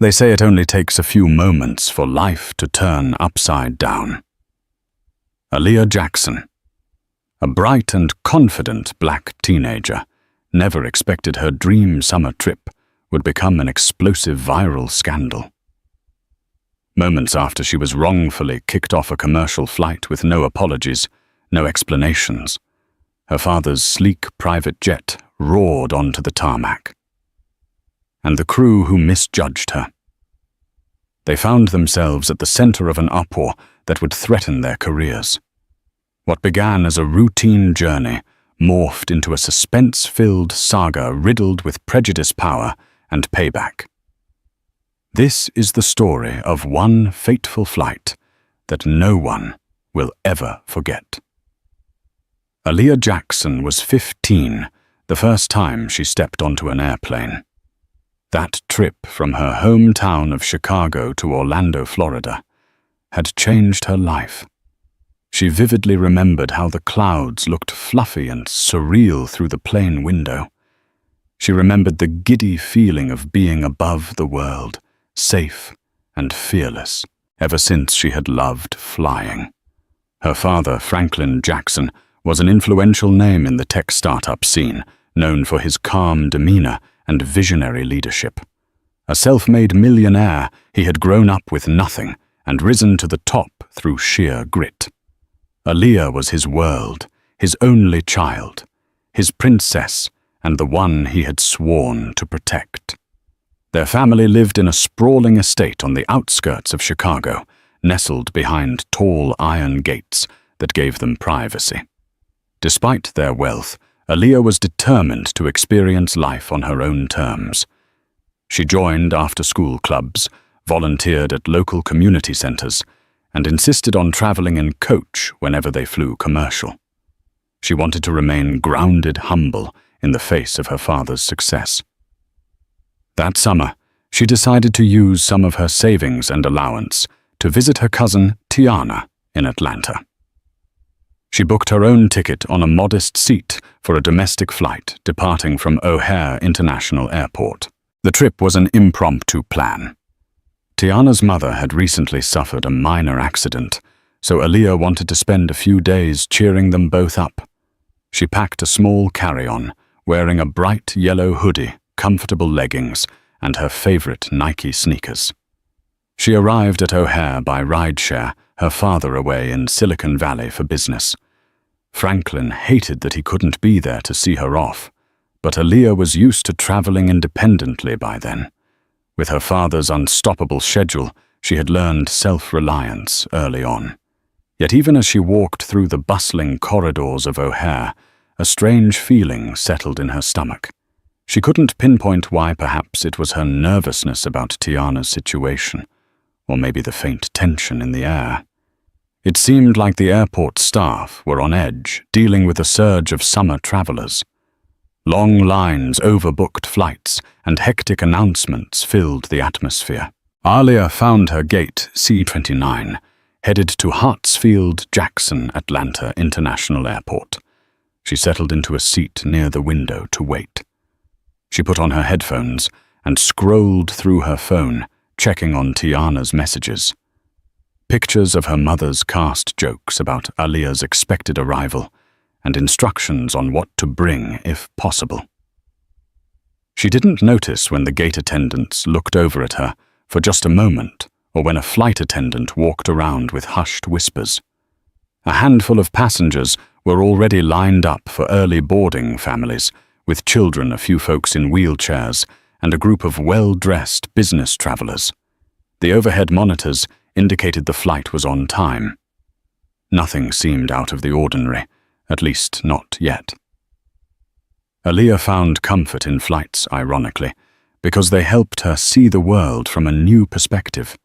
They say it only takes a few moments for life to turn upside down. Aaliyah Jackson, a bright and confident black teenager, never expected her dream summer trip would become an explosive viral scandal. Moments after she was wrongfully kicked off a commercial flight with no apologies, no explanations, her father's sleek private jet roared onto the tarmac. And the crew who misjudged her. They found themselves at the center of an uproar that would threaten their careers. What began as a routine journey morphed into a suspense-filled saga riddled with prejudice, power, and payback. This is the story of one fateful flight that no one will ever forget. Aaliyah Jackson was 15 the first time she stepped onto an airplane. That trip from her hometown of Chicago to Orlando, Florida, had changed her life. She vividly remembered how the clouds looked fluffy and surreal through the plane window. She remembered the giddy feeling of being above the world, safe and fearless, ever since she had loved flying. Her father, Franklin Jackson, was an influential name in the tech startup scene, known for his calm demeanor and visionary leadership. A self-made millionaire, he had grown up with nothing and risen to the top through sheer grit. Aaliyah was his world, his only child, his princess, and the one he had sworn to protect. Their family lived in a sprawling estate on the outskirts of Chicago, nestled behind tall iron gates that gave them privacy. Despite their wealth, Aaliyah was determined to experience life on her own terms. She joined after-school clubs, volunteered at local community centers, and insisted on traveling in coach whenever they flew commercial. She wanted to remain grounded, humble in the face of her father's success. That summer, she decided to use some of her savings and allowance to visit her cousin Tiana in Atlanta. She booked her own ticket on a modest seat for a domestic flight departing from O'Hare International Airport. The trip was an impromptu plan. Tiana's mother had recently suffered a minor accident, so Aaliyah wanted to spend a few days cheering them both up. She packed a small carry-on, wearing a bright yellow hoodie, comfortable leggings, and her favorite Nike sneakers. She arrived at O'Hare by rideshare, her father away in Silicon Valley for business. Franklin hated that he couldn't be there to see her off, but Aaliyah was used to traveling independently by then. With her father's unstoppable schedule, she had learned self-reliance early on. Yet even as she walked through the bustling corridors of O'Hare, a strange feeling settled in her stomach. She couldn't pinpoint why. Perhaps it was her nervousness about Tiana's situation, or maybe the faint tension in the air. It seemed like the airport staff were on edge, dealing with a surge of summer travelers. Long lines, overbooked flights, and hectic announcements filled the atmosphere. Aaliyah found her gate C-29, headed to Hartsfield-Jackson Atlanta International Airport. She settled into a seat near the window to wait. She put on her headphones and scrolled through her phone, checking on Tiana's messages. Pictures of her mother's cast jokes about Aaliyah's expected arrival, and instructions on what to bring if possible. She didn't notice when the gate attendants looked over at her for just a moment, or when a flight attendant walked around with hushed whispers. A handful of passengers were already lined up for early boarding families, with children, a few folks in wheelchairs, and a group of well-dressed business travelers. The overhead monitors indicated the flight was on time. Nothing seemed out of the ordinary, at least not yet. Aaliyah found comfort in flights, ironically, because they helped her see the world from a new perspective.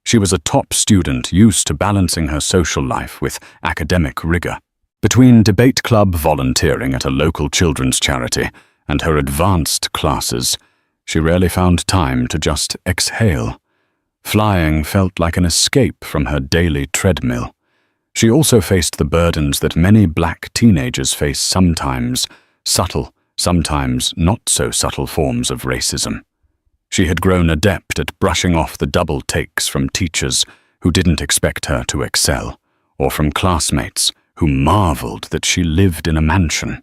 She was a top student used to balancing her social life with academic rigor. Between debate club volunteering at a local children's charity and her advanced classes, she rarely found time to just exhale. Flying felt like an escape from her daily treadmill. She also faced the burdens that many black teenagers face, sometimes subtle, sometimes not so subtle forms of racism. She had grown adept at brushing off the double takes from teachers who didn't expect her to excel, or from classmates who marveled that she lived in a mansion.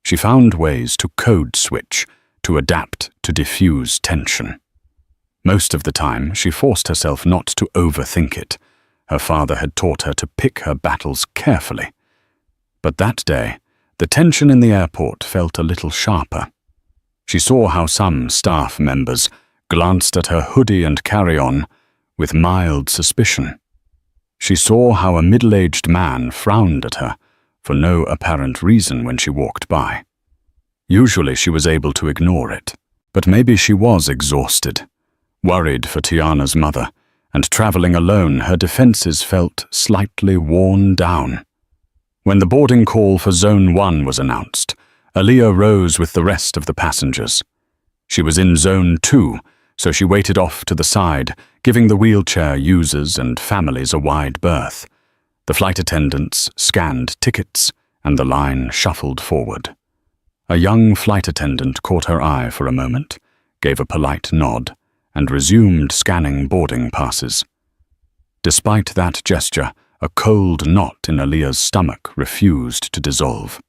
She found ways to code switch, to adapt, to diffuse tension. Most of the time, she forced herself not to overthink it. Her father had taught her to pick her battles carefully. But that day, the tension in the airport felt a little sharper. She saw how some staff members glanced at her hoodie and carry-on with mild suspicion. She saw how a middle-aged man frowned at her for no apparent reason when she walked by. Usually she was able to ignore it, but maybe she was exhausted, worried for Tiana's mother, and traveling alone, her defenses felt slightly worn down. When the boarding call for Zone 1 was announced, Aaliyah rose with the rest of the passengers. She was in Zone 2, so she waited off to the side, giving the wheelchair users and families a wide berth. The flight attendants scanned tickets, and the line shuffled forward. A young flight attendant caught her eye for a moment, gave a polite nod, and resumed scanning boarding passes. Despite that gesture, a cold knot in Aaliyah's stomach refused to dissolve.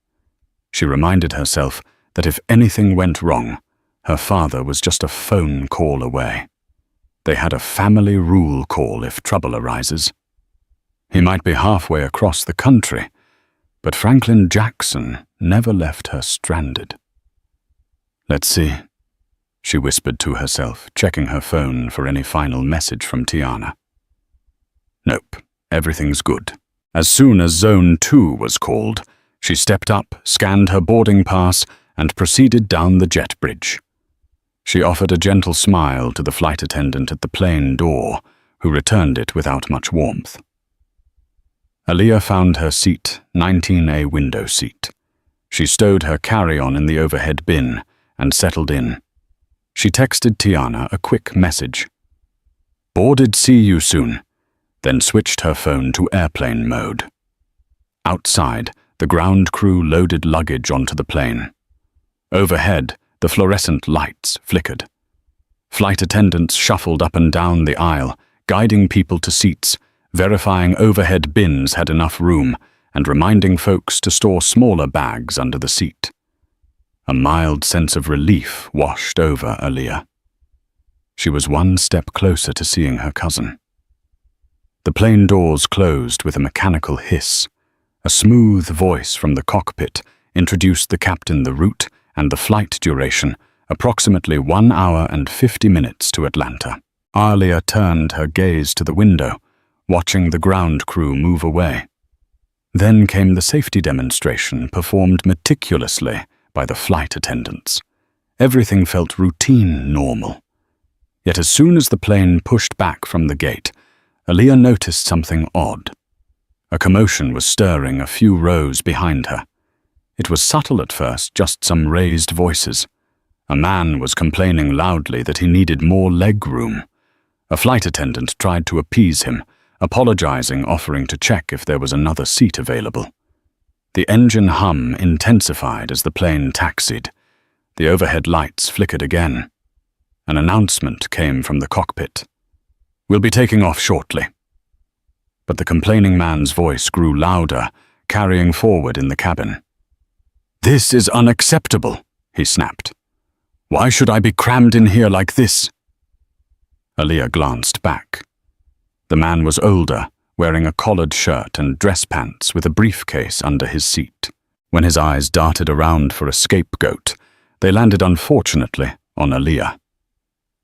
She reminded herself that if anything went wrong, her father was just a phone call away. They had a family rule call if trouble arises. He might be halfway across the country, but Franklin Jackson never left her stranded. "Let's see," she whispered to herself, checking her phone for any final message from Tiana. Nope, everything's good. As soon as Zone 2 was called, she stepped up, scanned her boarding pass, and proceeded down the jet bridge. She offered a gentle smile to the flight attendant at the plane door, who returned it without much warmth. Aaliyah found her seat, 19A window seat. She stowed her carry-on in the overhead bin and settled in. She texted Tiana a quick message. "Boarded, see you soon," then switched her phone to airplane mode. Outside, the ground crew loaded luggage onto the plane. Overhead, the fluorescent lights flickered. Flight attendants shuffled up and down the aisle, guiding people to seats, verifying overhead bins had enough room, and reminding folks to store smaller bags under the seat. A mild sense of relief washed over Aaliyah. She was one step closer to seeing her cousin. The plane doors closed with a mechanical hiss. A smooth voice from the cockpit introduced the captain the route and the flight duration, approximately 1 hour and 50 minutes to Atlanta. Aaliyah turned her gaze to the window, watching the ground crew move away. Then came the safety demonstration, performed meticulously by the flight attendants. Everything felt routine normal. Yet as soon as the plane pushed back from the gate, Aaliyah noticed something odd. A commotion was stirring a few rows behind her. It was subtle at first, just some raised voices. A man was complaining loudly that he needed more leg room. A flight attendant tried to appease him, apologizing, offering to check if there was another seat available. The engine hum intensified as the plane taxied. The overhead lights flickered again. An announcement came from the cockpit. "We'll be taking off shortly." But the complaining man's voice grew louder, carrying forward in the cabin. "This is unacceptable," he snapped. "Why should I be crammed in here like this?" Aaliyah glanced back. The man was older, wearing a collared shirt and dress pants with a briefcase under his seat. When his eyes darted around for a scapegoat, they landed unfortunately on Aaliyah.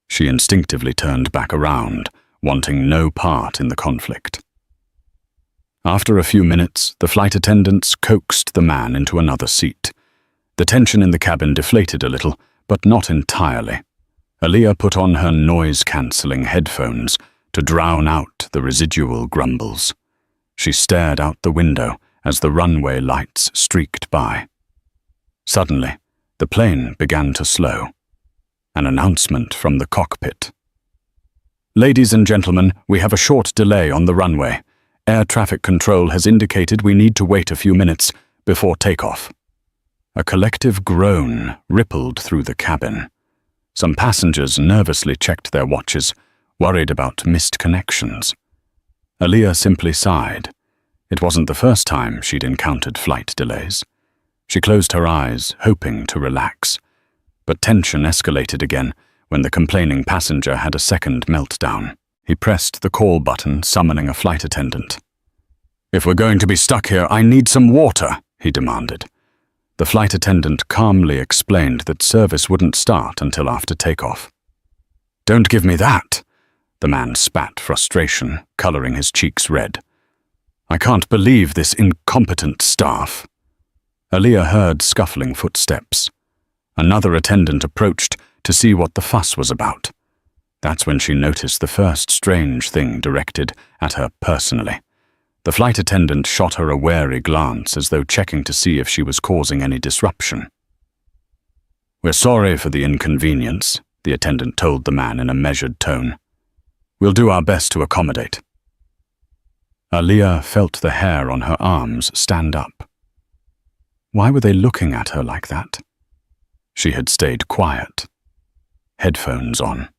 She instinctively turned back around, wanting no part in the conflict. After a few minutes, the flight attendants coaxed the man into another seat. The tension in the cabin deflated a little, but not entirely. Aaliyah put on her noise-cancelling headphones to drown out the residual grumbles. She stared out the window as the runway lights streaked by. Suddenly, the plane began to slow. An announcement from the cockpit. "Ladies and gentlemen, we have a short delay on the runway. Air traffic control has indicated we need to wait a few minutes before takeoff." A collective groan rippled through the cabin. Some passengers nervously checked their watches, worried about missed connections. Aaliyah simply sighed. It wasn't the first time she'd encountered flight delays. She closed her eyes, hoping to relax. But tension escalated again when the complaining passenger had a second meltdown. He pressed the call button, summoning a flight attendant. "If we're going to be stuck here, I need some water," he demanded. The flight attendant calmly explained that service wouldn't start until after takeoff. "Don't give me that!" The man spat frustration, coloring his cheeks red. "I can't believe this incompetent staff." Aaliyah heard scuffling footsteps. Another attendant approached to see what the fuss was about. That's when she noticed the first strange thing directed at her personally. The flight attendant shot her a wary glance as though checking to see if she was causing any disruption. "We're sorry for the inconvenience," the attendant told the man in a measured tone. "We'll do our best to accommodate." Aaliyah felt the hair on her arms stand up. Why were they looking at her like that? She had stayed quiet, headphones on.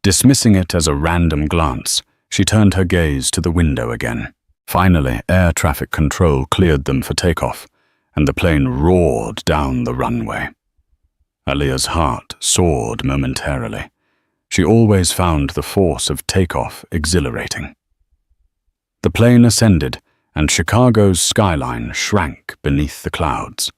Dismissing it as a random glance, she turned her gaze to the window again. Finally, air traffic control cleared them for takeoff, and the plane roared down the runway. Aaliyah's heart soared momentarily. She always found the force of takeoff exhilarating. The plane ascended, and Chicago's skyline shrank beneath the clouds.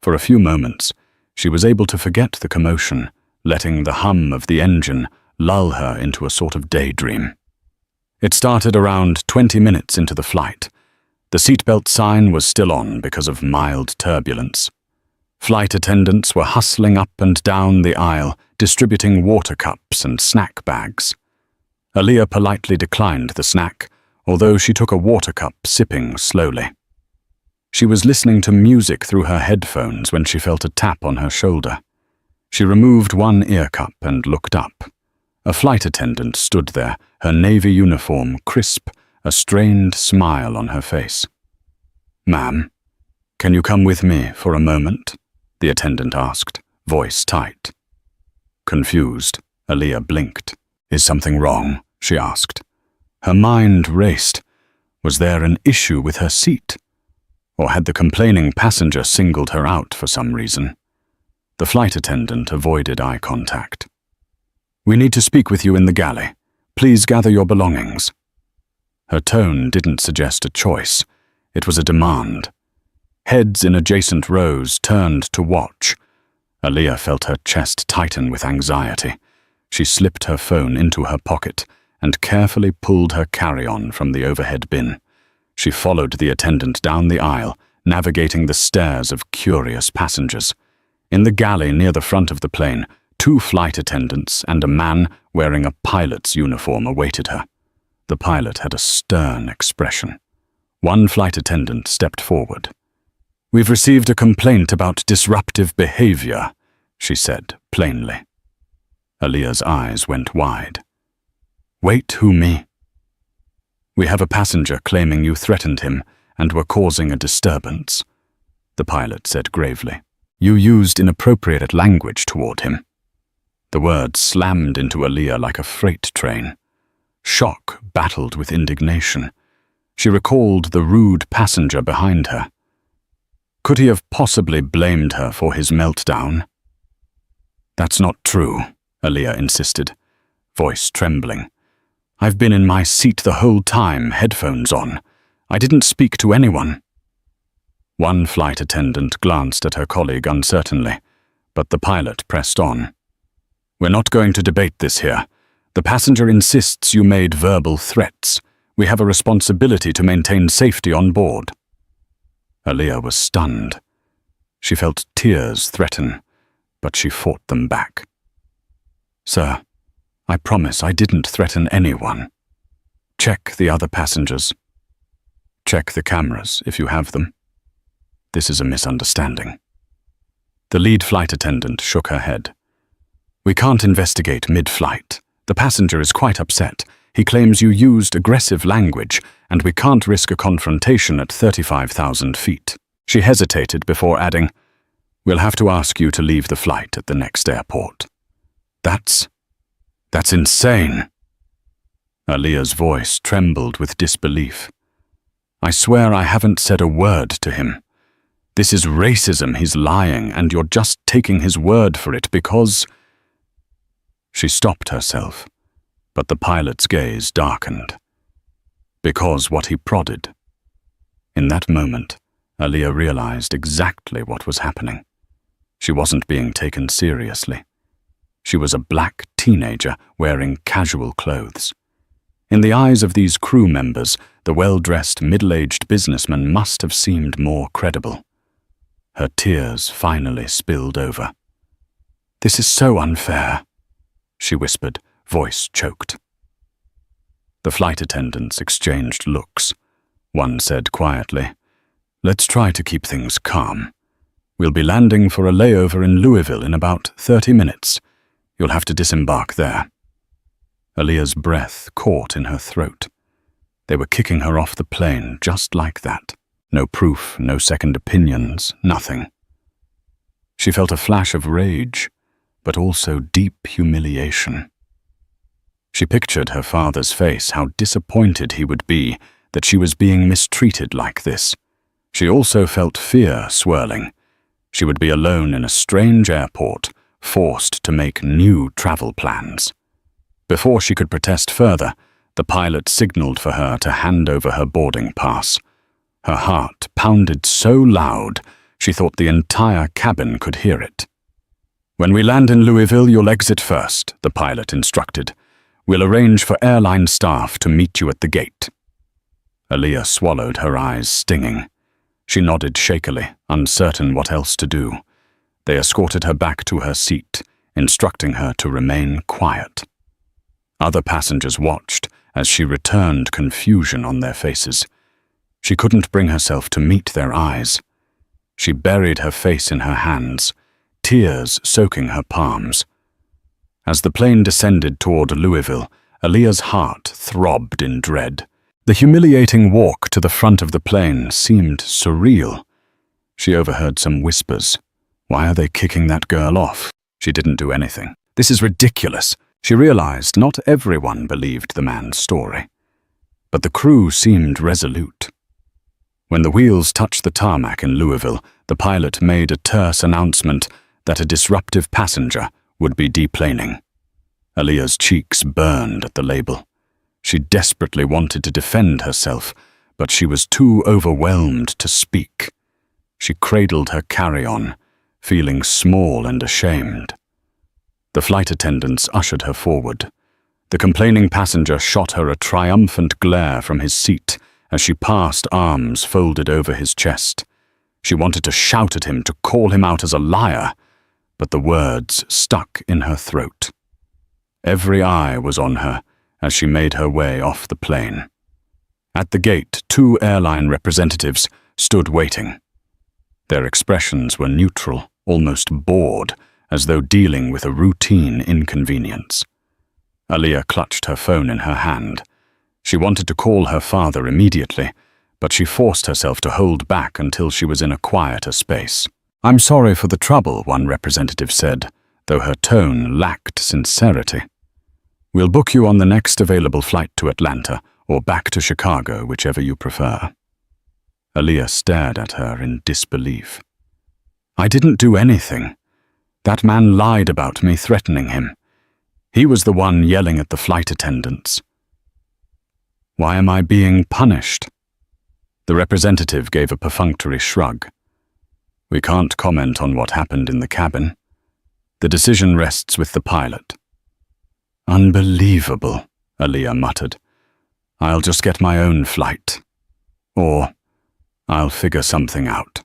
For a few moments, she was able to forget the commotion, letting the hum of the engine lull her into a sort of daydream. It started around 20 minutes into the flight. The seatbelt sign was still on because of mild turbulence. Flight attendants were hustling up and down the aisle, distributing water cups and snack bags. Aaliyah politely declined the snack, although she took a water cup, sipping slowly. She was listening to music through her headphones when she felt a tap on her shoulder. She removed one ear cup and looked up. A flight attendant stood there, her navy uniform crisp, a strained smile on her face. "Ma'am, can you come with me for a moment?" the attendant asked, voice tight. Confused, Aaliyah blinked. "Is something wrong?" she asked. Her mind raced. Was there an issue with her seat? Or had the complaining passenger singled her out for some reason? The flight attendant avoided eye contact. "We need to speak with you in the galley. Please gather your belongings." Her tone didn't suggest a choice. It was a demand. Heads in adjacent rows turned to watch. Aaliyah felt her chest tighten with anxiety. She slipped her phone into her pocket and carefully pulled her carry-on from the overhead bin. She followed the attendant down the aisle, navigating the stares of curious passengers. In the galley near the front of the plane, 2 flight attendants and a man wearing a pilot's uniform awaited her. The pilot had a stern expression. One flight attendant stepped forward. "We've received a complaint about disruptive behavior," she said plainly. Aaliyah's eyes went wide. "Wait, who, me?" "We have a passenger claiming you threatened him and were causing a disturbance," the pilot said gravely. "You used inappropriate language toward him." The words slammed into Aaliyah like a freight train. Shock battled with indignation. She recalled the rude passenger behind her. Could he have possibly blamed her for his meltdown? "That's not true," Aaliyah insisted, voice trembling. "I've been in my seat the whole time, headphones on. I didn't speak to anyone." One flight attendant glanced at her colleague uncertainly, but the pilot pressed on. "We're not going to debate this here. The passenger insists you made verbal threats. We have a responsibility to maintain safety on board." Aaliyah was stunned. She felt tears threaten, but she fought them back. "Sir, I promise I didn't threaten anyone. Check the other passengers. Check the cameras if you have them. This is a misunderstanding." The lead flight attendant shook her head. "We can't investigate mid-flight. The passenger is quite upset. He claims you used aggressive language, and we can't risk a confrontation at 35,000 feet. She hesitated before adding, We'll have to ask you to leave the flight at the next airport. That's insane. Aaliyah's voice trembled with disbelief. I swear I haven't said a word to him. This is racism, he's lying, and you're just taking his word for it because... She stopped herself, but the pilot's gaze darkened. Because what he prodded. In that moment, Aaliyah realized exactly what was happening. She wasn't being taken seriously. She was a black teenager wearing casual clothes. In the eyes of these crew members, the well-dressed, middle-aged businessman must have seemed more credible. Her tears finally spilled over. This is so unfair, she whispered, voice choked. The flight attendants exchanged looks. One said quietly, Let's try to keep things calm. We'll be landing for a layover in Louisville in about 30 minutes. You'll have to disembark there. Aaliyah's breath caught in her throat. They were kicking her off the plane just like that. No proof, no second opinions, nothing. She felt a flash of rage, but also deep humiliation. She pictured her father's face, how disappointed he would be that she was being mistreated like this. She also felt fear swirling. She would be alone in a strange airport, forced to make new travel plans. Before she could protest further, the pilot signaled for her to hand over her boarding pass. Her heart pounded so loud, she thought the entire cabin could hear it. When we land in Louisville, you'll exit first, the pilot instructed. We'll arrange for airline staff to meet you at the gate. Aaliyah swallowed, her eyes stinging. She nodded shakily, uncertain what else to do. They escorted her back to her seat, instructing her to remain quiet. Other passengers watched as she returned, confusion on their faces. She couldn't bring herself to meet their eyes. She buried her face in her hands, tears soaking her palms. As the plane descended toward Louisville, Aaliyah's heart throbbed in dread. The humiliating walk to the front of the plane seemed surreal. She overheard some whispers. Why are they kicking that girl off? She didn't do anything. This is ridiculous. She realized not everyone believed the man's story. But the crew seemed resolute. When the wheels touched the tarmac in Louisville, the pilot made a terse announcement that a disruptive passenger would be deplaning. Aaliyah's cheeks burned at the label. She desperately wanted to defend herself, but she was too overwhelmed to speak. She cradled her carry-on, feeling small and ashamed. The flight attendants ushered her forward. The complaining passenger shot her a triumphant glare from his seat as she passed, arms folded over his chest. She wanted to shout at him, to call him out as a liar, but the words stuck in her throat. Every eye was on her as she made her way off the plane. At the gate, 2 airline representatives stood waiting. Their expressions were neutral, almost bored, as though dealing with a routine inconvenience. Aaliyah clutched her phone in her hand. She wanted to call her father immediately, but she forced herself to hold back until she was in a quieter space. "I'm sorry for the trouble," one representative said, though her tone lacked sincerity. "We'll book you on the next available flight to Atlanta or back to Chicago, whichever you prefer." Aaliyah stared at her in disbelief. "I didn't do anything. That man lied about me, threatening him. He was the one yelling at the flight attendants. Why am I being punished?" The representative gave a perfunctory shrug. "We can't comment on what happened in the cabin. The decision rests with the pilot." "Unbelievable," Aaliyah muttered. "I'll just get my own flight. Or I'll figure something out."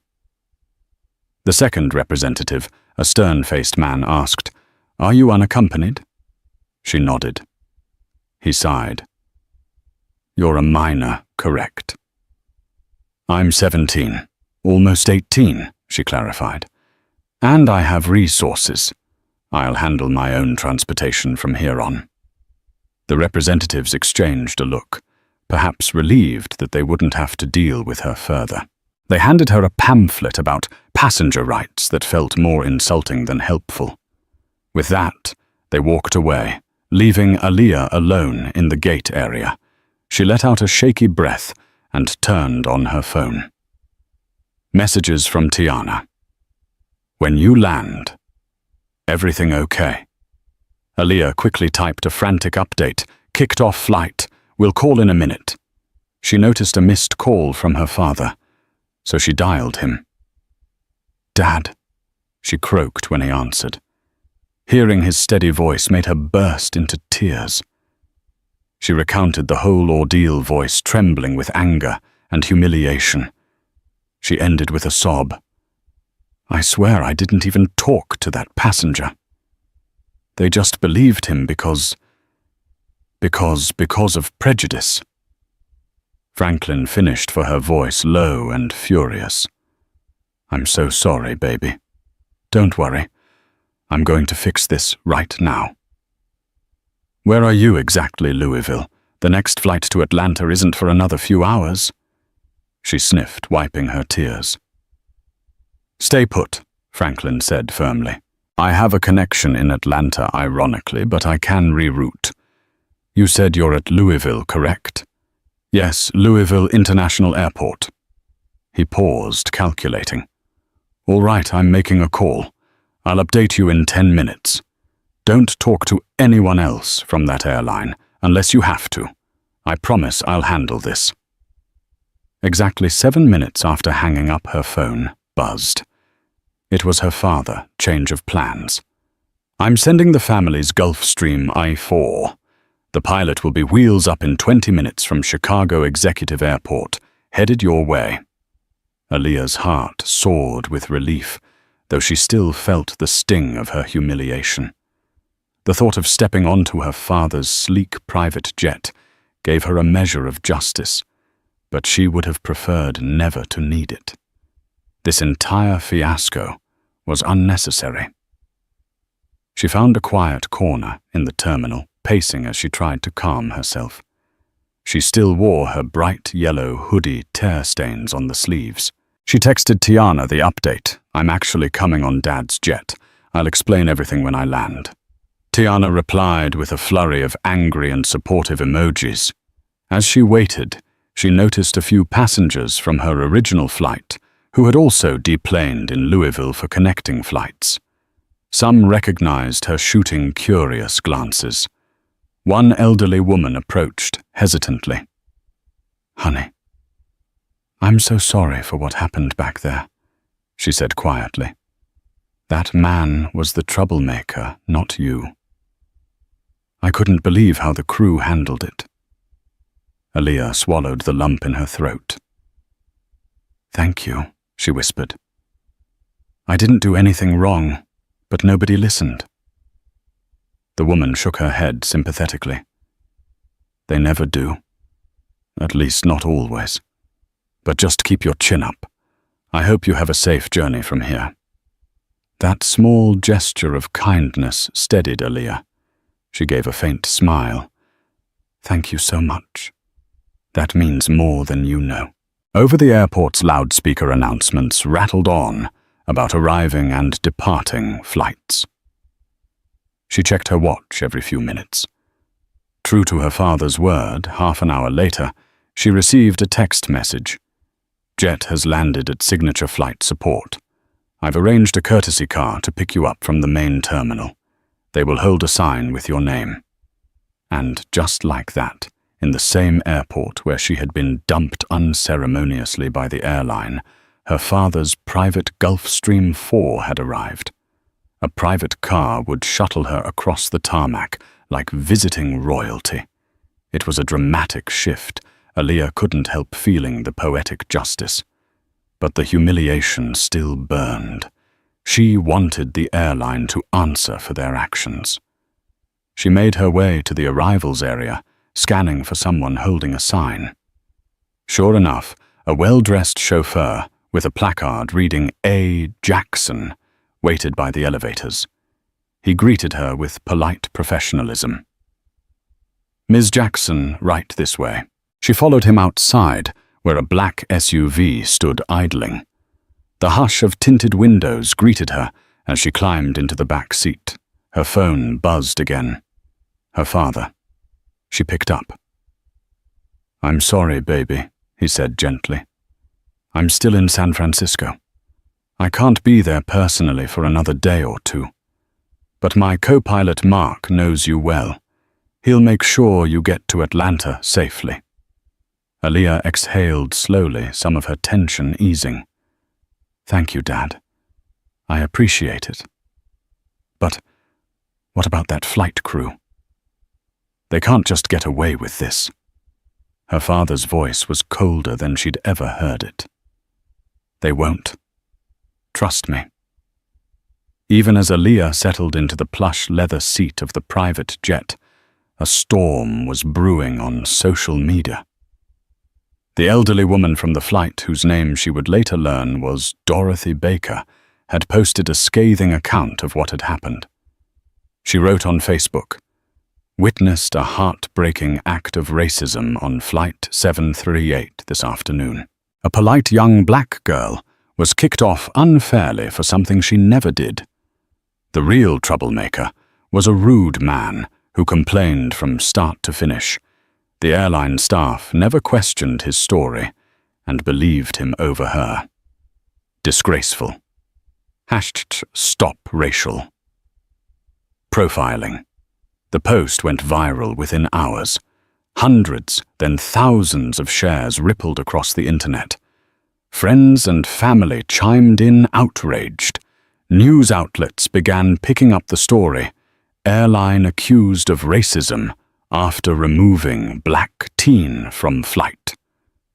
The second representative, a stern-faced man, asked, "Are you unaccompanied?" She nodded. He sighed. "You're a minor, correct?" "I'm 17, almost 18, she clarified. "And I have resources. I'll handle my own transportation from here on." The representatives exchanged a look, perhaps relieved that they wouldn't have to deal with her further. They handed her a pamphlet about passenger rights that felt more insulting than helpful. With that, they walked away, leaving Aaliyah alone in the gate area. She let out a shaky breath and turned on her phone. Messages from Tiana. When you land. Everything okay? Aaliyah quickly typed a frantic update. Kicked off flight. We'll call in a minute. She noticed a missed call from her father, so she dialed him. Dad, she croaked when he answered. Hearing his steady voice made her burst into tears. She recounted the whole ordeal, voice trembling with anger and humiliation. She ended with a sob. I swear I didn't even talk to that passenger. They just believed him because of prejudice. Franklin finished for her voice low and furious. I'm so sorry, baby. Don't worry. I'm going to fix this right now. Where are you exactly, Louisville? The next flight to Atlanta isn't for another few hours. She sniffed, wiping her tears. Stay put, Franklin said firmly. I have a connection in Atlanta, ironically, but I can reroute. You said you're at Louisville, correct? Yes, Louisville International Airport. He paused, calculating. All right, I'm making a call. I'll update you in 10 minutes. Don't talk to anyone else from that airline, unless you have to. I promise I'll handle this. Exactly 7 minutes after hanging up, her phone buzzed. It was her father, change of plans. I'm sending the family's Gulfstream I-4. The pilot will be wheels up in 20 minutes from Chicago Executive Airport, headed your way. Aaliyah's heart soared with relief, though she still felt the sting of her humiliation. The thought of stepping onto her father's sleek private jet gave her a measure of justice, but she would have preferred never to need it. This entire fiasco was unnecessary. She found a quiet corner in the terminal, pacing as she tried to calm herself. She still wore her bright yellow hoodie, tear stains on the sleeves. She texted Tiana the update. I'm actually coming on Dad's jet. I'll explain everything when I land. Tiana replied with a flurry of angry and supportive emojis. As she waited, she noticed a few passengers from her original flight who had also deplaned in Louisville for connecting flights. Some recognized her shooting curious glances. One elderly woman approached hesitantly. Honey, I'm so sorry for what happened back there, she said quietly. That man was the troublemaker, not you. I couldn't believe how the crew handled it. Aaliyah swallowed the lump in her throat. Thank you, she whispered. I didn't do anything wrong, but nobody listened. The woman shook her head sympathetically. They never do. At least not always. But just keep your chin up. I hope you have a safe journey from here. That small gesture of kindness steadied Aaliyah. She gave a faint smile. Thank you so much. That means more than you know. Over the airport's loudspeaker announcements rattled on about arriving and departing flights. She checked her watch every few minutes. True to her father's word, half an hour later, she received a text message. Jet has landed at Signature Flight Support. I've arranged a courtesy car to pick you up from the main terminal. They will hold a sign with your name. And just like that, in the same airport where she had been dumped unceremoniously by the airline, her father's private Gulfstream 4 had arrived. A private car would shuttle her across the tarmac like visiting royalty. It was a dramatic shift. Aaliyah couldn't help feeling the poetic justice. But the humiliation still burned. She wanted the airline to answer for their actions. She made her way to the arrivals area, scanning for someone holding a sign. Sure enough, a well-dressed chauffeur with a placard reading A. Jackson waited by the elevators. He greeted her with polite professionalism. Ms. Jackson, right this way. She followed him outside, where a black SUV stood idling. The hush of tinted windows greeted her as she climbed into the back seat. Her phone buzzed again. Her father. She picked up. "I'm sorry, baby," he said gently. "I'm still in San Francisco. I can't be there personally for another day or two. But my co-pilot Mark knows you well. He'll make sure you get to Atlanta safely." Aaliyah exhaled slowly, some of her tension easing. "Thank you, Dad. I appreciate it. But what about that flight crew? They can't just get away with this." Her father's voice was colder than she'd ever heard it. "They won't. Trust me." Even as Aaliyah settled into the plush leather seat of the private jet, a storm was brewing on social media. The elderly woman from the flight, whose name she would later learn was Dorothy Baker, had posted a scathing account of what had happened. She wrote on Facebook, "Witnessed a heartbreaking act of racism on Flight 738 this afternoon. A polite young black girl was kicked off unfairly for something she never did. The real troublemaker was a rude man who complained from start to finish. The airline staff never questioned his story and believed him over her. Disgraceful. #StopRacial. Profiling. The post went viral within hours. Hundreds, then thousands of shares rippled across the internet. Friends and family chimed in outraged. News outlets began picking up the story. Airline accused of racism after removing black teen from flight.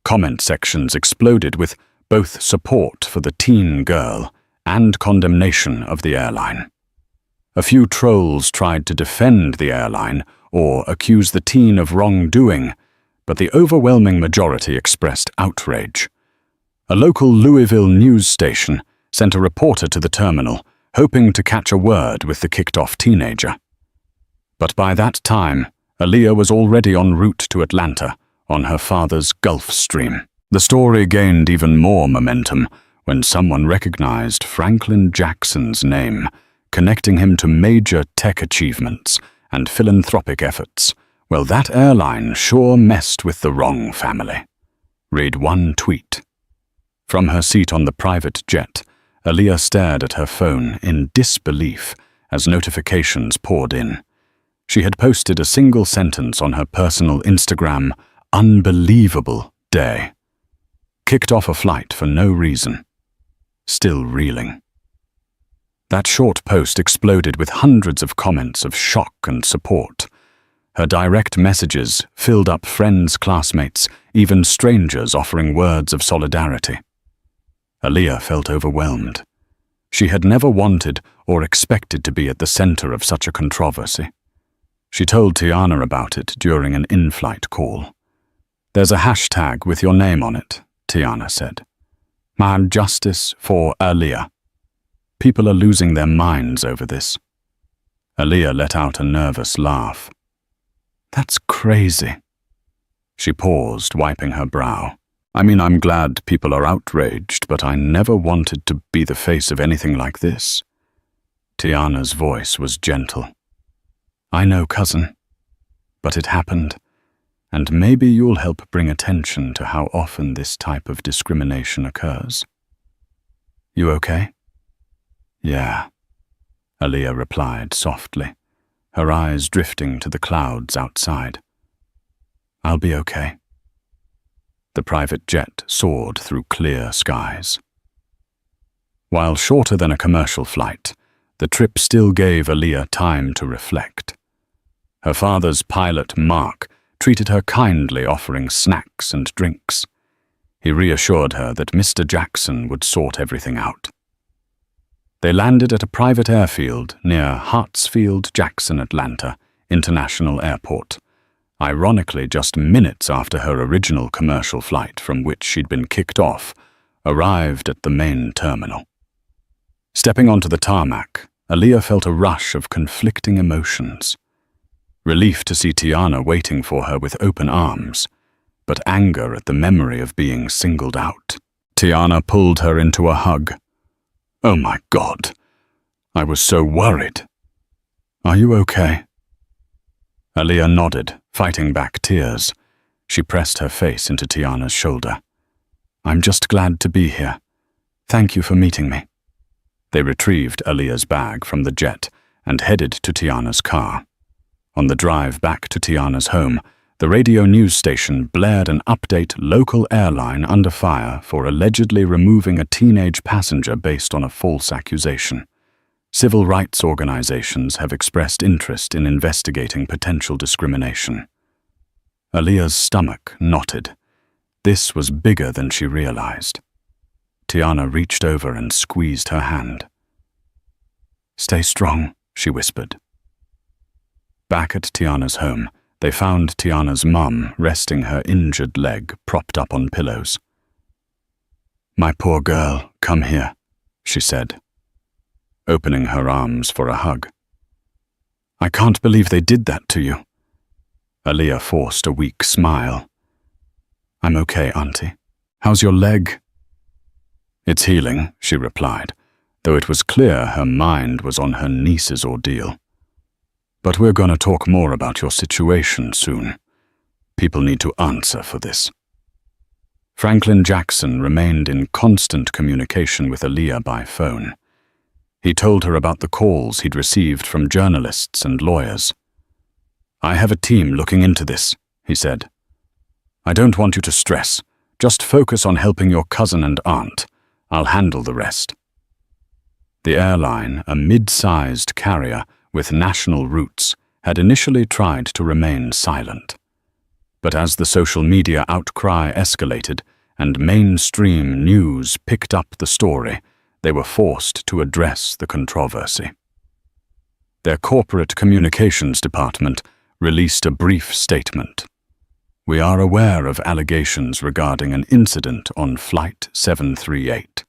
Comment sections exploded with both support for the teen girl and condemnation of the airline. A few trolls tried to defend the airline or accuse the teen of wrongdoing, but the overwhelming majority expressed outrage. A local Louisville news station sent a reporter to the terminal, hoping to catch a word with the kicked-off teenager. But by that time, Aaliyah was already en route to Atlanta on her father's Gulfstream. The story gained even more momentum when someone recognized Franklin Jackson's name, connecting him to major tech achievements and philanthropic efforts. Well, that airline sure messed with the wrong family. Read one tweet. From her seat on the private jet, Aaliyah stared at her phone in disbelief as notifications poured in. She had posted a single sentence on her personal Instagram, "Unbelievable day." Kicked off a flight for no reason. Still reeling. That short post exploded with hundreds of comments of shock and support. Her direct messages filled up friends, classmates, even strangers offering words of solidarity. Aaliyah felt overwhelmed. She had never wanted or expected to be at the center of such a controversy. She told Tiana about it during an in-flight call. "There's a hashtag with your name on it," Tiana said. "Mad Justice for Aaliyah. People are losing their minds over this." Aaliyah let out a nervous laugh. "That's crazy." She paused, wiping her brow. "I mean, I'm glad people are outraged, but I never wanted to be the face of anything like this." Tiana's voice was gentle. "I know, cousin. But it happened, and maybe you'll help bring attention to how often this type of discrimination occurs." "You okay?" "Yeah," Aaliyah replied softly, her eyes drifting to the clouds outside. "I'll be okay." The private jet soared through clear skies. While shorter than a commercial flight, the trip still gave Aaliyah time to reflect. Her father's pilot, Mark, treated her kindly, offering snacks and drinks. He reassured her that Mr. Jackson would sort everything out. They landed at a private airfield near Hartsfield-Jackson Atlanta International Airport, ironically just minutes after her original commercial flight from which she'd been kicked off, arrived at the main terminal. Stepping onto the tarmac, Aaliyah felt a rush of conflicting emotions. Relief to see Tiana waiting for her with open arms, but anger at the memory of being singled out. Tiana pulled her into a hug. "Oh my God, I was so worried. Are you okay?" Aaliyah nodded, fighting back tears. She pressed her face into Tiana's shoulder. "I'm just glad to be here. Thank you for meeting me." They retrieved Aaliyah's bag from the jet and headed to Tiana's car. On the drive back to Tiana's home, the radio news station blared an update: local airline under fire for allegedly removing a teenage passenger based on a false accusation. Civil rights organizations have expressed interest in investigating potential discrimination. Aaliyah's stomach knotted. This was bigger than she realized. Tiana reached over and squeezed her hand. "Stay strong," she whispered. Back at Tiana's home, they found Tiana's mum resting her injured leg propped up on pillows. "My poor girl, come here," she said, opening her arms for a hug. "I can't believe they did that to you." Aaliyah forced a weak smile. "I'm okay, Auntie. How's your leg?" "It's healing," she replied, though it was clear her mind was on her niece's ordeal. "But we're going to talk more about your situation soon. People need to answer for this." Franklin Jackson remained in constant communication with Aaliyah by phone. He told her about the calls he'd received from journalists and lawyers. "I have a team looking into this," he said. "I don't want you to stress. Just focus on helping your cousin and aunt. I'll handle the rest." The airline, a mid-sized carrier with national roots, had initially tried to remain silent. But as the social media outcry escalated and mainstream news picked up the story, they were forced to address the controversy. Their corporate communications department released a brief statement. "We are aware of allegations regarding an incident on Flight 738.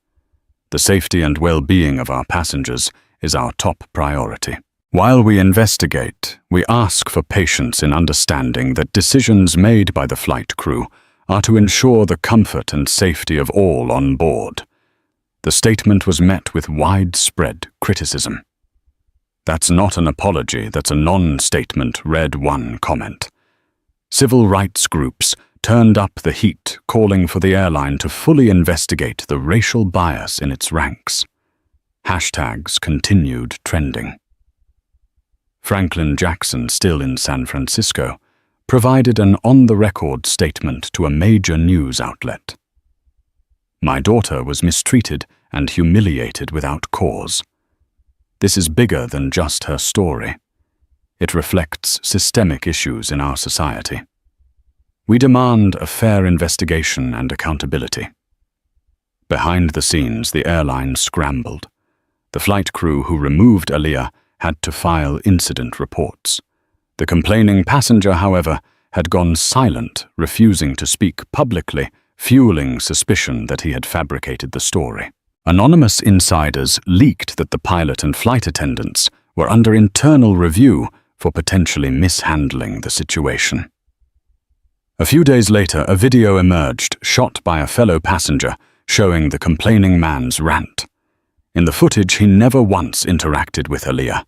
The safety and well-being of our passengers is our top priority. While we investigate, we ask for patience in understanding that decisions made by the flight crew are to ensure the comfort and safety of all on board." The statement was met with widespread criticism. "That's not an apology, that's a non-statement," read one comment. Civil rights groups turned up the heat, calling for the airline to fully investigate the racial bias in its ranks. Hashtags continued trending. Franklin Jackson, still in San Francisco, provided an on-the-record statement to a major news outlet. "My daughter was mistreated and humiliated without cause. This is bigger than just her story. It reflects systemic issues in our society. We demand a fair investigation and accountability." Behind the scenes, the airline scrambled. The flight crew who removed Aaliyah had to file incident reports. The complaining passenger, however, had gone silent, refusing to speak publicly, fueling suspicion that he had fabricated the story. Anonymous insiders leaked that the pilot and flight attendants were under internal review for potentially mishandling the situation. A few days later, a video emerged, shot by a fellow passenger, showing the complaining man's rant. In the footage, he never once interacted with Aaliyah.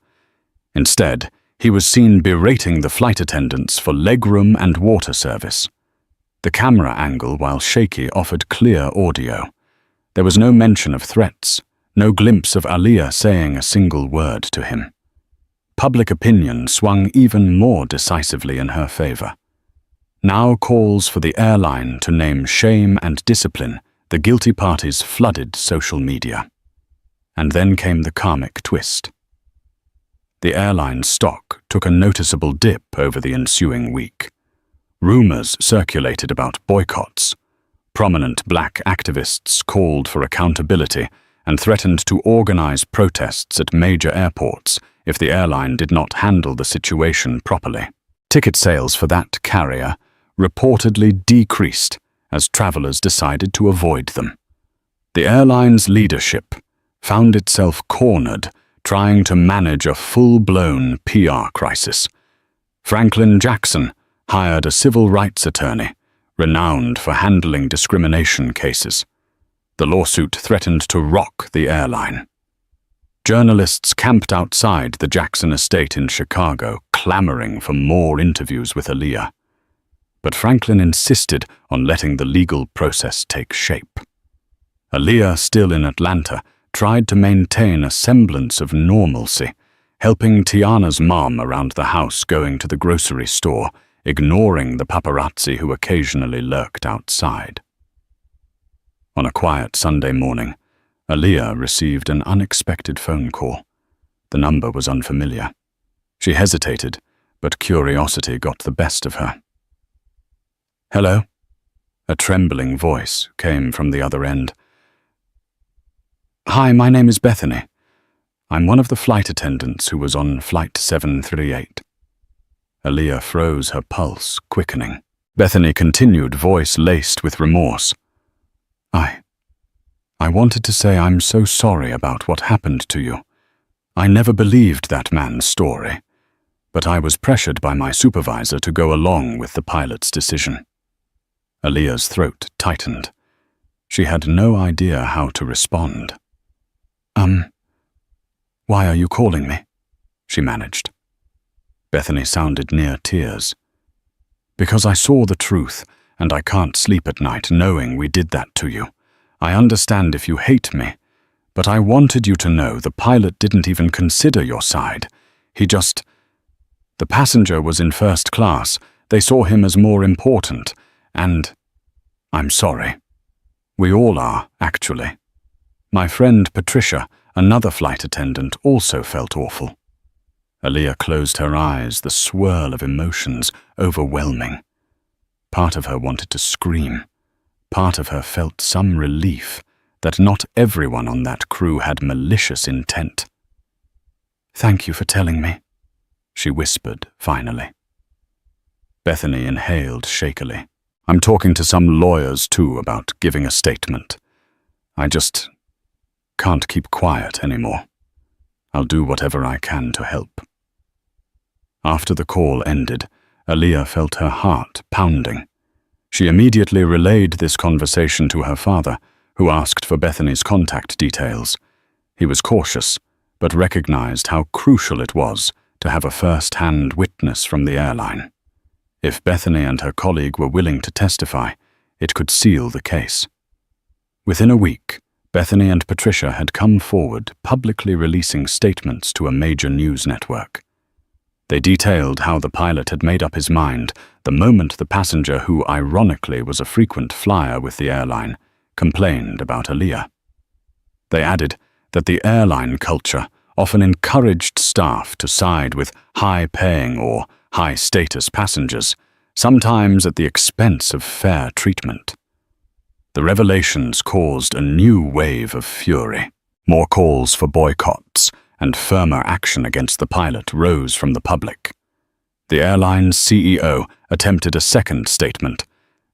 Instead, he was seen berating the flight attendants for legroom and water service. The camera angle, while shaky, offered clear audio. There was no mention of threats, no glimpse of Aaliyah saying a single word to him. Public opinion swung even more decisively in her favor. Now calls for the airline to name shame and discipline the guilty parties flooded social media. And then came the karmic twist. The airline's stock took a noticeable dip over the ensuing week. Rumors circulated about boycotts. Prominent black activists called for accountability and threatened to organize protests at major airports if the airline did not handle the situation properly. Ticket sales for that carrier reportedly decreased as travelers decided to avoid them. The airline's leadership found itself cornered, trying to manage a full-blown PR crisis. Franklin Jackson hired a civil rights attorney, renowned for handling discrimination cases. The lawsuit threatened to rock the airline. Journalists camped outside the Jackson estate in Chicago, clamoring for more interviews with Aaliyah. But Franklin insisted on letting the legal process take shape. Aaliyah, still in Atlanta, tried to maintain a semblance of normalcy, helping Tiana's mom around the house, going to the grocery store, ignoring the paparazzi who occasionally lurked outside. On a quiet Sunday morning, Aaliyah received an unexpected phone call. The number was unfamiliar. She hesitated, but curiosity got the best of her. "Hello?" A trembling voice came from the other end. "Hi, my name is Bethany. I'm one of the flight attendants who was on Flight 738. Aaliyah froze, her pulse quickening. Bethany continued, voice laced with remorse. I wanted to say I'm so sorry about what happened to you. I never believed that man's story, but I was pressured by my supervisor to go along with the pilot's decision." Aaliyah's throat tightened. She had no idea how to respond. Why are you calling me?" she managed. Bethany sounded near tears. "Because I saw the truth, and I can't sleep at night knowing we did that to you. I understand if you hate me, but I wanted you to know the pilot didn't even consider your side. The passenger was in first class. They saw him as more important, and I'm sorry. We all are, actually. My friend Patricia, another flight attendant, also felt awful." Aaliyah closed her eyes, the swirl of emotions overwhelming. Part of her wanted to scream. Part of her felt some relief that not everyone on that crew had malicious intent. "Thank you for telling me," she whispered finally. Bethany inhaled shakily. "I'm talking to some lawyers too about giving a statement. I just can't keep quiet anymore. I'll do whatever I can to help." After the call ended, Aaliyah felt her heart pounding. She immediately relayed this conversation to her father, who asked for Bethany's contact details. He was cautious, but recognized how crucial it was to have a first-hand witness from the airline. If Bethany and her colleague were willing to testify, it could seal the case. Within a week, Bethany and Patricia had come forward, publicly releasing statements to a major news network. They detailed how the pilot had made up his mind the moment the passenger, who ironically was a frequent flyer with the airline, complained about Aaliyah. They added that the airline culture often encouraged staff to side with high-paying or high-status passengers, sometimes at the expense of fair treatment. The revelations caused a new wave of fury. More calls for boycotts and firmer action against the pilot rose from the public. The airline's CEO attempted a second statement,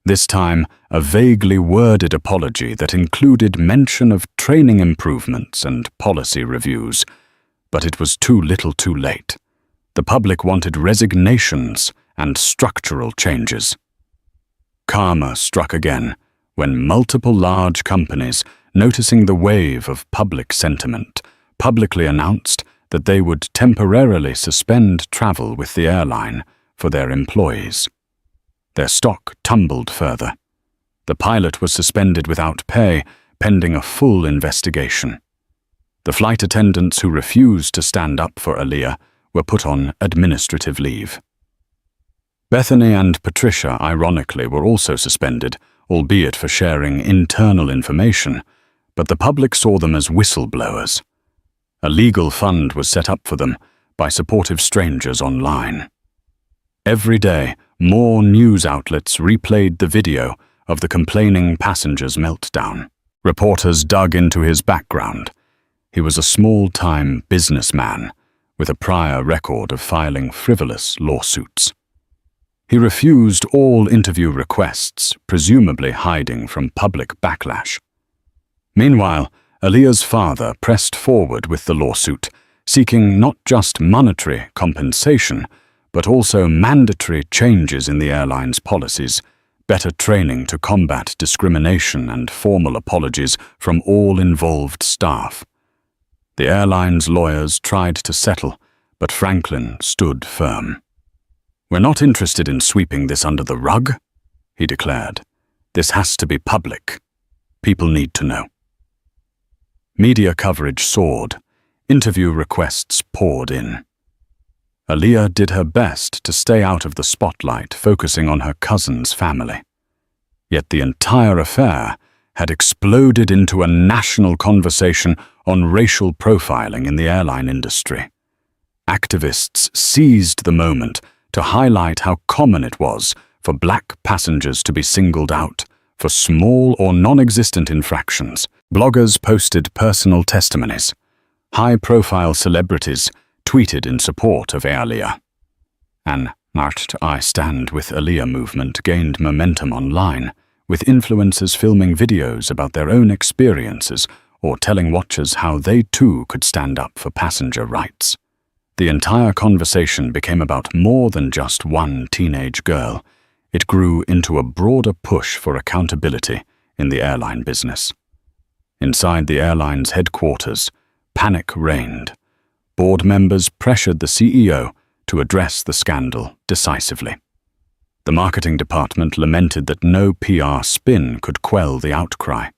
this time a vaguely worded apology that included mention of training improvements and policy reviews, but it was too little too late. The public wanted resignations and structural changes. Karma struck again when multiple large companies, noticing the wave of public sentiment, publicly announced that they would temporarily suspend travel with the airline for their employees. Their stock tumbled further. The pilot was suspended without pay, pending a full investigation. The flight attendants who refused to stand up for Aaliyah were put on administrative leave. Bethany and Patricia, ironically, were also suspended, albeit for sharing internal information, but the public saw them as whistleblowers. A legal fund was set up for them by supportive strangers online. Every day, more news outlets replayed the video of the complaining passenger's meltdown. Reporters dug into his background. He was a small-time businessman with a prior record of filing frivolous lawsuits. He refused all interview requests, presumably hiding from public backlash. Meanwhile, Aaliyah's father pressed forward with the lawsuit, seeking not just monetary compensation, but also mandatory changes in the airline's policies, better training to combat discrimination and formal apologies from all involved staff. The airline's lawyers tried to settle, but Franklin stood firm. "We're not interested in sweeping this under the rug," he declared. "This has to be public. People need to know." Media coverage soared. Interview requests poured in. Aaliyah did her best to stay out of the spotlight, focusing on her cousin's family. Yet the entire affair had exploded into a national conversation on racial profiling in the airline industry. Activists seized the moment to highlight how common it was for black passengers to be singled out for small or non-existent infractions. Bloggers posted personal testimonies. High-profile celebrities tweeted in support of Aaliyah. An I Stand With Aaliyah movement gained momentum online, with influencers filming videos about their own experiences or telling watchers how they too could stand up for passenger rights. The entire conversation became about more than just one teenage girl. It grew into a broader push for accountability in the airline business. Inside the airline's headquarters, panic reigned. Board members pressured the CEO to address the scandal decisively. The marketing department lamented that no PR spin could quell the outcry.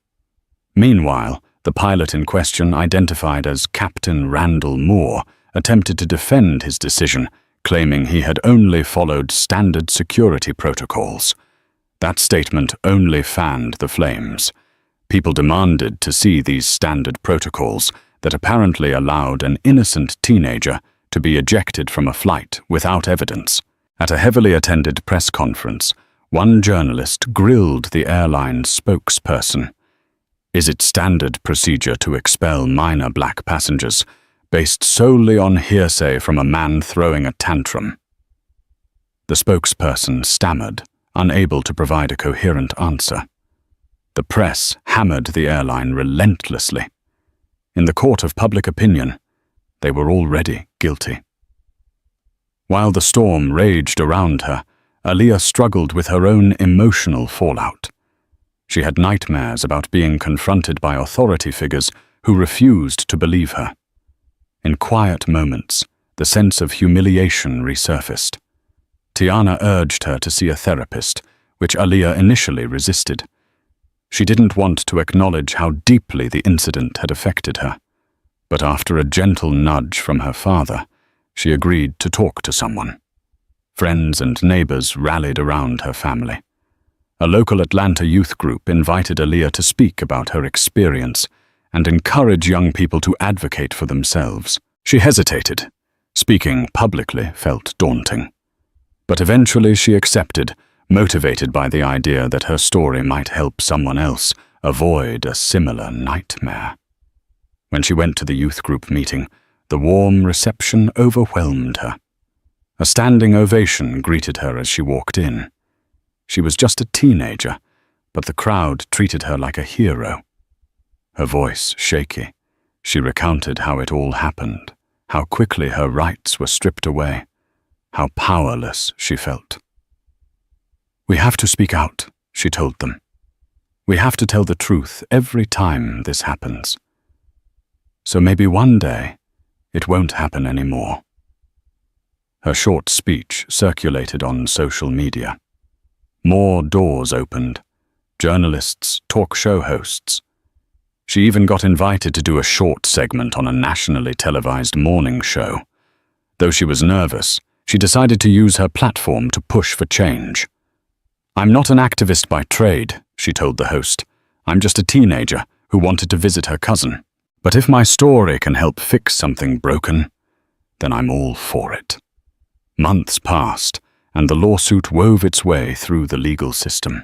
Meanwhile, the pilot in question, identified as Captain Randall Moore, attempted to defend his decision, claiming he had only followed standard security protocols. That statement only fanned the flames. People demanded to see these standard protocols that apparently allowed an innocent teenager to be ejected from a flight without evidence. At a heavily attended press conference, one journalist grilled the airline's spokesperson. "Is it standard procedure to expel minor black passengers based solely on hearsay from a man throwing a tantrum?" The spokesperson stammered, unable to provide a coherent answer. The press hammered the airline relentlessly. In the court of public opinion, they were already guilty. While the storm raged around her, Aaliyah struggled with her own emotional fallout. She had nightmares about being confronted by authority figures who refused to believe her. In quiet moments, the sense of humiliation resurfaced. Tiana urged her to see a therapist, which Aaliyah initially resisted. She didn't want to acknowledge how deeply the incident had affected her. But after a gentle nudge from her father, she agreed to talk to someone. Friends and neighbors rallied around her family. A local Atlanta youth group invited Aaliyah to speak about her experience and encourage young people to advocate for themselves. She hesitated. Speaking publicly felt daunting. But eventually she accepted, motivated by the idea that her story might help someone else avoid a similar nightmare. When she went to the youth group meeting, the warm reception overwhelmed her. A standing ovation greeted her as she walked in. She was just a teenager, but the crowd treated her like a hero. Her voice shaky, she recounted how it all happened, how quickly her rights were stripped away, how powerless she felt. "We have to speak out," she told them. "We have to tell the truth every time this happens. So maybe one day, it won't happen anymore." Her short speech circulated on social media. More doors opened. Journalists, talk show hosts. She even got invited to do a short segment on a nationally televised morning show. Though she was nervous, she decided to use her platform to push for change. "I'm not an activist by trade," she told the host. "I'm just a teenager who wanted to visit her cousin. But if my story can help fix something broken, then I'm all for it." Months passed, and the lawsuit wove its way through the legal system.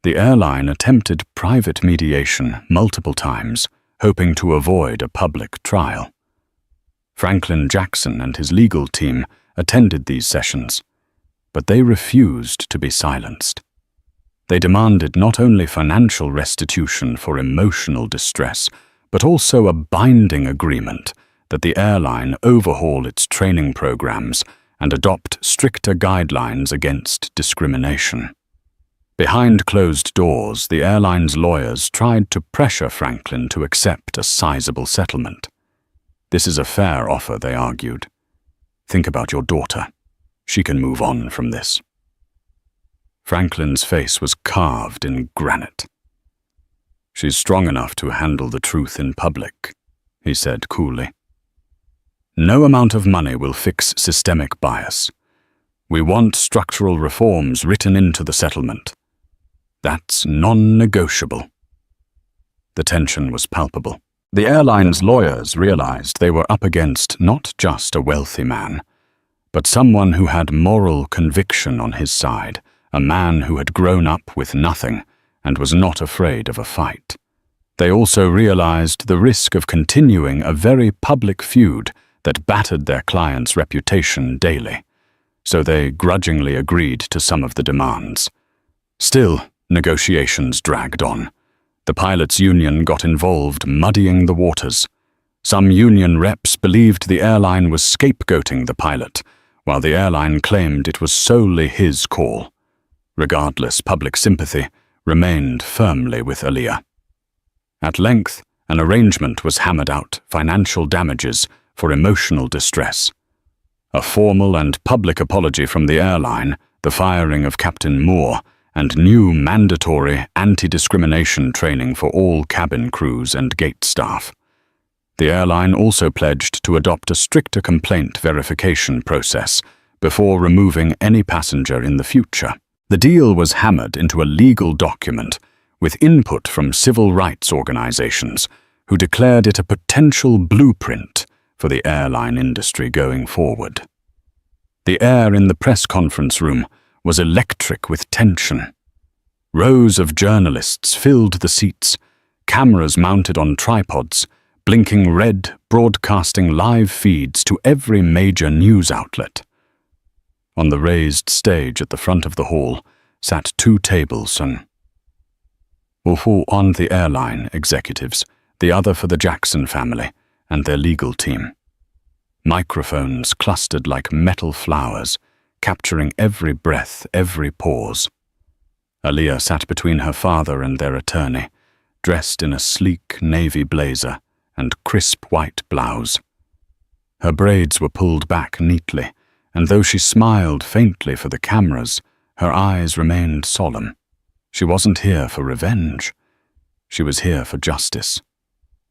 The airline attempted private mediation multiple times, hoping to avoid a public trial. Franklin Jackson and his legal team attended these sessions, but they refused to be silenced. They demanded not only financial restitution for emotional distress, but also a binding agreement that the airline overhaul its training programs and adopt stricter guidelines against discrimination. Behind closed doors, the airline's lawyers tried to pressure Franklin to accept a sizable settlement. This is a fair offer, they argued. Think about your daughter. She can move on from this. Franklin's face was carved in granite. She's strong enough to handle the truth in public, he said coolly. No amount of money will fix systemic bias. We want structural reforms written into the settlement. That's non-negotiable. The tension was palpable. The airline's lawyers realized they were up against not just a wealthy man, but someone who had moral conviction on his side, a man who had grown up with nothing and was not afraid of a fight. They also realized the risk of continuing a very public feud that battered their client's reputation daily, so they grudgingly agreed to some of the demands. Still, negotiations dragged on. The pilots' union got involved, muddying the waters. Some union reps believed the airline was scapegoating the pilot, while the airline claimed it was solely his call. Regardless, public sympathy remained firmly with Aaliyah. At length, an arrangement was hammered out, financial damages for emotional distress. A formal and public apology from the airline, the firing of Captain Moore, and new mandatory anti-discrimination training for all cabin crews and gate staff. The airline also pledged to adopt a stricter complaint verification process before removing any passenger in the future. The deal was hammered into a legal document with input from civil rights organizations who declared it a potential blueprint for the airline industry going forward. The air in the press conference room was electric with tension. Rows of journalists filled the seats, cameras mounted on tripods, blinking red, broadcasting live feeds to every major news outlet. On the raised stage at the front of the hall sat 2 tables and on the airline executives, the other for the Jackson family and their legal team. Microphones clustered like metal flowers, capturing every breath, every pause. Aaliyah sat between her father and their attorney, dressed in a sleek navy blazer and crisp white blouse. Her braids were pulled back neatly, and though she smiled faintly for the cameras, her eyes remained solemn. She wasn't here for revenge. She was here for justice.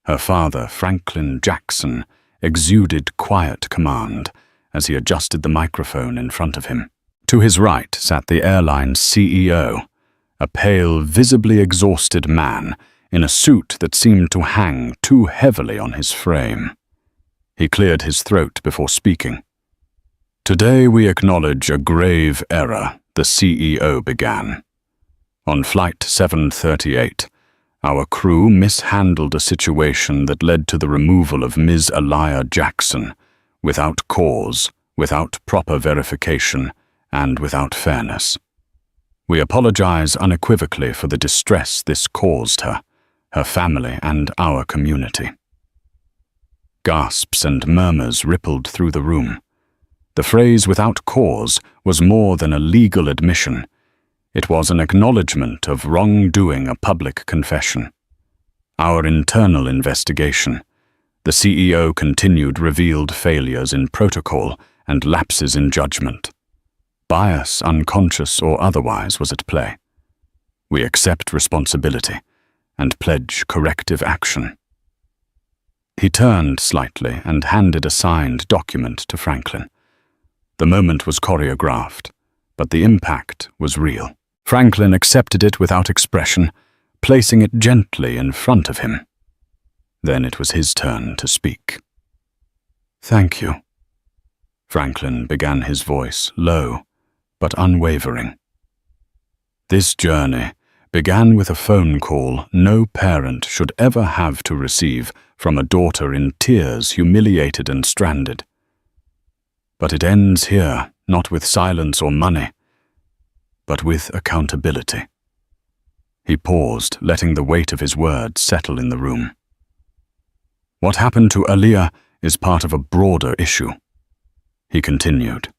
Her father, Franklin Jackson, exuded quiet command as he adjusted the microphone in front of him. To his right sat the airline's CEO, a pale, visibly exhausted man in a suit that seemed to hang too heavily on his frame. He cleared his throat before speaking. "Today we acknowledge a grave error," the CEO began. "On Flight 738, our crew mishandled a situation that led to the removal of Ms. Aaliyah Jackson, without cause, without proper verification, and without fairness. We apologize unequivocally for the distress this caused her, her family, and our community." Gasps and murmurs rippled through the room. The phrase "without cause" was more than a legal admission. It was an acknowledgement of wrongdoing, a public confession. Our internal investigation, the CEO continued, revealed failures in protocol and lapses in judgment. Bias, unconscious or otherwise, was at play. We accept responsibility and pledge corrective action. He turned slightly and handed a signed document to Franklin. The moment was choreographed, but the impact was real. Franklin accepted it without expression, placing it gently in front of him. Then it was his turn to speak. "Thank you." Franklin began, his voice low but unwavering. "This journey began with a phone call no parent should ever have to receive from a daughter in tears, humiliated and stranded. But it ends here, not with silence or money, but with accountability." He paused, letting the weight of his words settle in the room. "What happened to Aaliyah is part of a broader issue," he continued.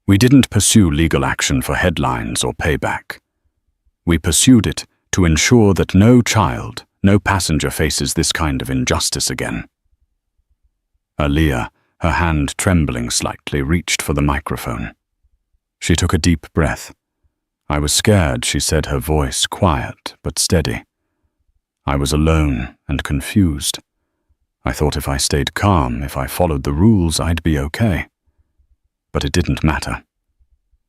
"We didn't pursue legal action for headlines or payback. We pursued it to ensure that no child, no passenger faces this kind of injustice again. Aaliyah, her hand trembling slightly, reached for the microphone. She took a deep breath. I was scared, she said, her voice quiet but steady. I was alone and confused. I thought if I stayed calm, if I followed the rules, I'd be okay. But it didn't matter.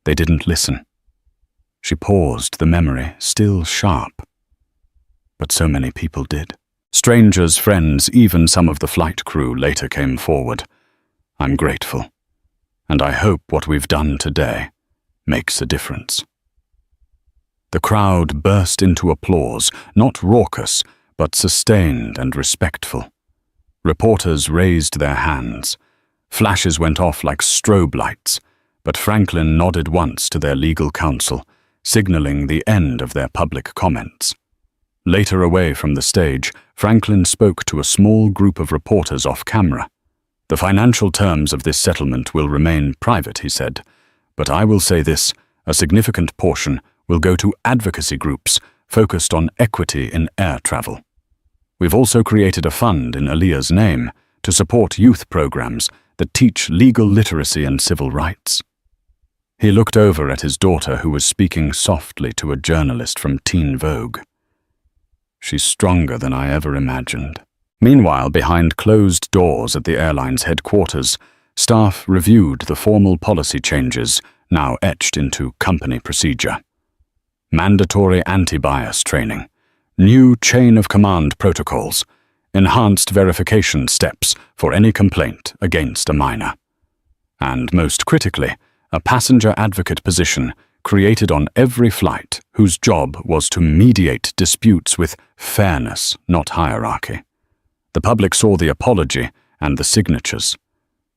They didn't listen. She paused, the memory still sharp. But so many people did. Strangers, friends, even some of the flight crew later came forward. I'm grateful. And I hope what we've done today makes a difference. The crowd burst into applause, not raucous, but sustained and respectful. Reporters raised their hands. Flashes went off like strobe lights, but Franklin nodded once to their legal counsel, signaling the end of their public comments. Later away from the stage, Franklin spoke to a small group of reporters off camera. The financial terms of this settlement will remain private, he said, but I will say this, a significant portion will go to advocacy groups focused on equity in air travel. We've also created a fund in Aaliyah's name to support youth programs that teach legal literacy and civil rights. He looked over at his daughter, who was speaking softly to a journalist from Teen Vogue. She's stronger than I ever imagined. Meanwhile, behind closed doors at the airline's headquarters, staff reviewed the formal policy changes now etched into company procedure. Mandatory anti-bias training, new chain of command protocols, enhanced verification steps for any complaint against a minor. And most critically, a passenger advocate position created on every flight whose job was to mediate disputes with fairness, not hierarchy. The public saw the apology and the signatures.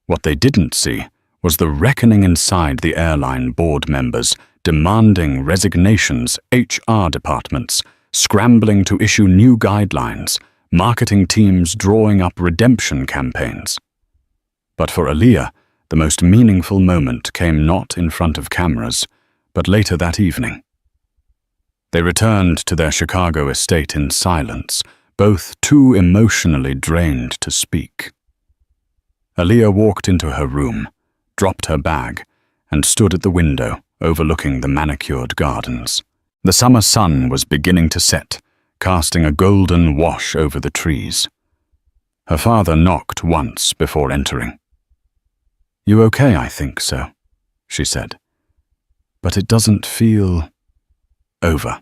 What they didn't see was the reckoning inside the airline board members, demanding resignations, HR departments, scrambling to issue new guidelines, marketing teams drawing up redemption campaigns. But for Aaliyah, the most meaningful moment came not in front of cameras, but later that evening. They returned to their Chicago estate in silence, both too emotionally drained to speak. Aaliyah walked into her room, dropped her bag, and stood at the window overlooking the manicured gardens. The summer sun was beginning to set, casting a golden wash over the trees. Her father knocked once before entering. "You okay, I think so," she said. "But it doesn't feel over."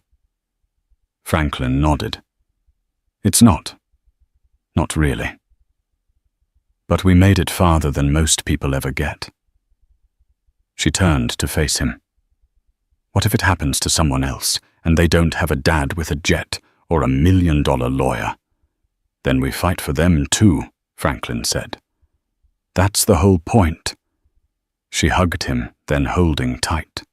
Franklin nodded. "It's not. Not really. But we made it farther than most people ever get." She turned to face him. "What if it happens to someone else, and they don't have a dad with a jet or $1 million lawyer?" "Then we fight for them too," Franklin said. "That's the whole point." She hugged him, then holding tight.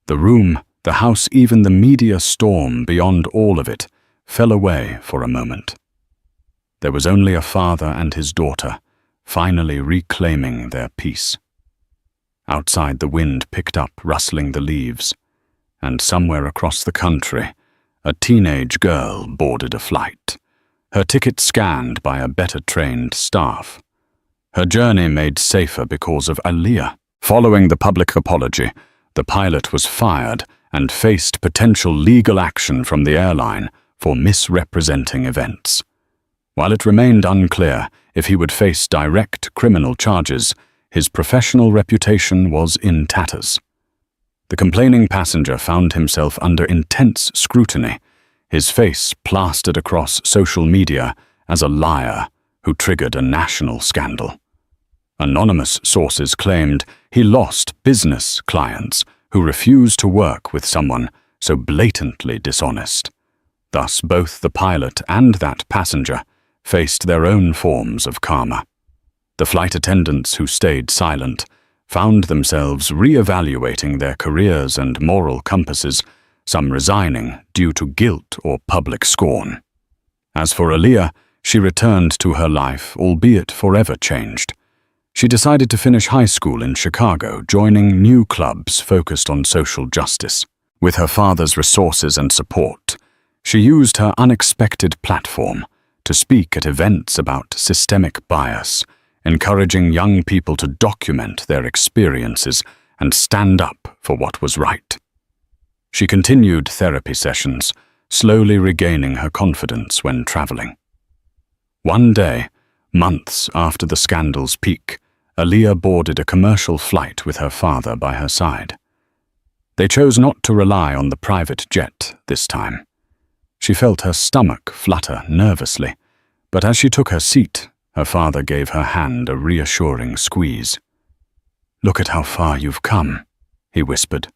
The room, the house, even the media storm beyond all of it, fell away for a moment. There was only a father and his daughter, finally reclaiming their peace. Outside, the wind picked up, rustling the leaves, and somewhere across the country, a teenage girl boarded a flight, her ticket scanned by a better-trained staff. Her journey made safer because of Aaliyah. Following the public apology, the pilot was fired and faced potential legal action from the airline for misrepresenting events. While it remained unclear if he would face direct criminal charges, his professional reputation was in tatters. The complaining passenger found himself under intense scrutiny, his face plastered across social media as a liar who triggered a national scandal. Anonymous sources claimed he lost business clients who refused to work with someone so blatantly dishonest. Thus, both the pilot and that passenger faced their own forms of karma. The flight attendants who stayed silent found themselves re-evaluating their careers and moral compasses, some resigning due to guilt or public scorn. As for Aaliyah, she returned to her life, albeit forever changed. She decided to finish high school in Chicago, joining new clubs focused on social justice. With her father's resources and support, she used her unexpected platform to speak at events about systemic bias, encouraging young people to document their experiences and stand up for what was right. She continued therapy sessions, slowly regaining her confidence when traveling. One day, months after the scandal's peak, Aaliyah boarded a commercial flight with her father by her side. They chose not to rely on the private jet this time. She felt her stomach flutter nervously, but as she took her seat, her father gave her hand a reassuring squeeze. "Look at how far you've come," he whispered.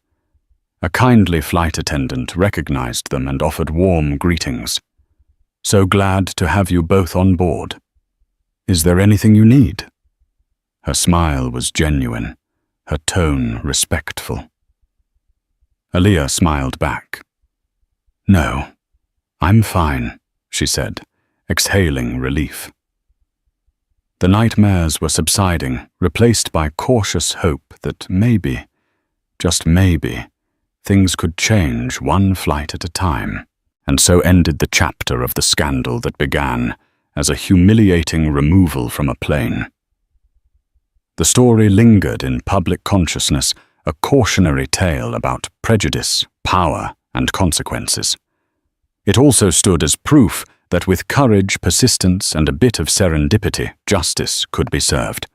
A kindly flight attendant recognized them and offered warm greetings. "So glad to have you both on board. Is there anything you need?" Her smile was genuine, her tone respectful. Aaliyah smiled back. "No, I'm fine," she said, exhaling relief. The nightmares were subsiding, replaced by cautious hope that maybe, just maybe, things could change one flight at a time. And so ended the chapter of the scandal that began as a humiliating removal from a plane. The story lingered in public consciousness, a cautionary tale about prejudice, power, and consequences. It also stood as proof that with courage, persistence, and a bit of serendipity, justice could be served.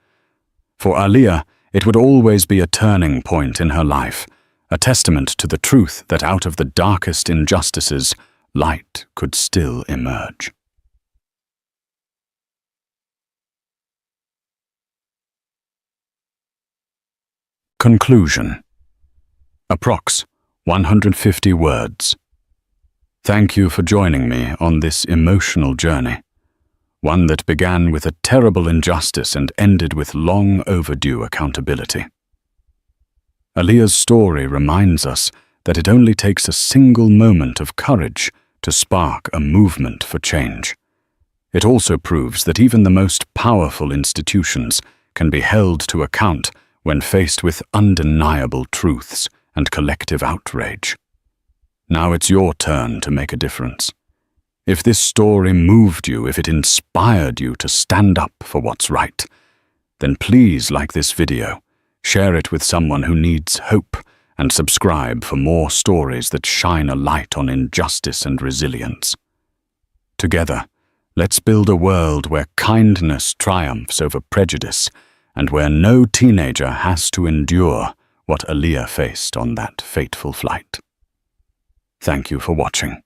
For Aaliyah, it would always be a turning point in her life, a testament to the truth that out of the darkest injustices, light could still emerge. Conclusion. Approx. 150 words. Thank you for joining me on this emotional journey, one that began with a terrible injustice and ended with long overdue accountability. Aaliyah's story reminds us that it only takes a single moment of courage to spark a movement for change. It also proves that even the most powerful institutions can be held to account when faced with undeniable truths and collective outrage. Now it's your turn to make a difference. If this story moved you, if it inspired you to stand up for what's right, then please like this video, share it with someone who needs hope, and subscribe for more stories that shine a light on injustice and resilience. Together, let's build a world where kindness triumphs over prejudice and where no teenager has to endure what Aaliyah faced on that fateful flight. Thank you for watching.